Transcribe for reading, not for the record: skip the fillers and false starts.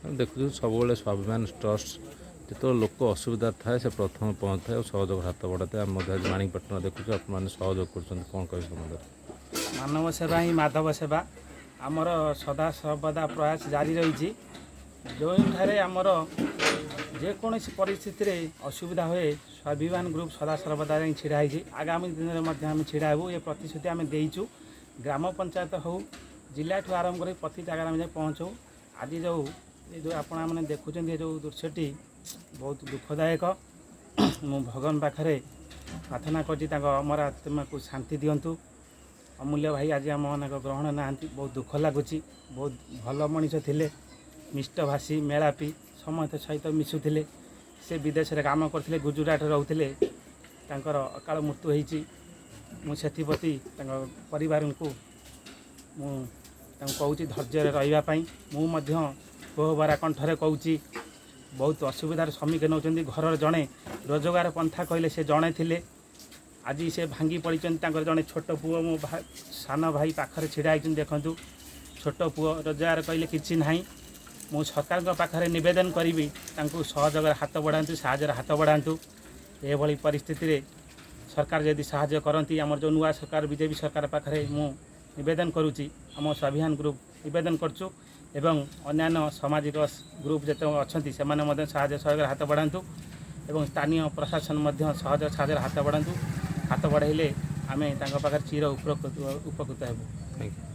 देखु सब स्वाभिमान ट्रस्ट जो लोक असुविधा थाए से प्रथम पहुँच थाए और सहयोग हाथ बढ़ा थाए आज माणीपाटना देखुଛୁ आपने सहयोग कर कौन कह संबंध मानव सेवा ही माधव सेवा आमर सदा सर्वदा प्रयास जारी रही जो आमर जेकोसी परिस्थिति रे असुविधा हुए स्वाभिमान ग्रुप सदा सर्वदा छिड़ाई आगामी दिन में आम छिड़ाबू ये प्रतिश्रुति आम देचु ग्राम पंचायत हो जिला ठू आरंभ कर प्रति जगह आम पहुँचू आज जो आपण मैंने देखुं जो दृश्यटी बहुत दुखदायक मु भगवान पाखे प्रार्थना कर आत्मा को शांति दिंतु अमूल्य भाई आज आम मान ग्रहण ना बहुत दुख लगुच बहुत भल मनीष थे मिष्टभाषी मेलापी समस्त सहित मिशुले से विदेश में काम करते गुजरात रोते अकाल मृत्यु होती मुझे परिवार को कहूँ धैर्य रही मुझे कोहबरा कंठरे कहूँ बहुत असुविधार सम्मुखीन होती घर जड़े रोजगार पंथा कहले से जड़े थे आज से भांगी पड़ी जड़े छोट पुओ मो सान भाई पाखे छिड़ा देखूँ छोट पुओ रोजगार कहले कि ना मु सरकार पाखे नवेदन करी सहयोग हाथ बढ़ातु साहय हाथ बढ़ातु ये परिस्थिति रे सरकार यदि साहय करती आम जो नुआ सरकार बीजेपी सरकार पाखे मु नवेदन करुच्ची आम स्वाभिमान ग्रुप नवेदन करचु एवं अन्यान्य सामाजिक ग्रुप जिते अच्छा से साहय सहयोग हाथ बढ़ातु एवं स्थानीय प्रशासन साहय हाथ बढ़ातु हाथ बढ़ाइले आम चिर उपकृत हेबु।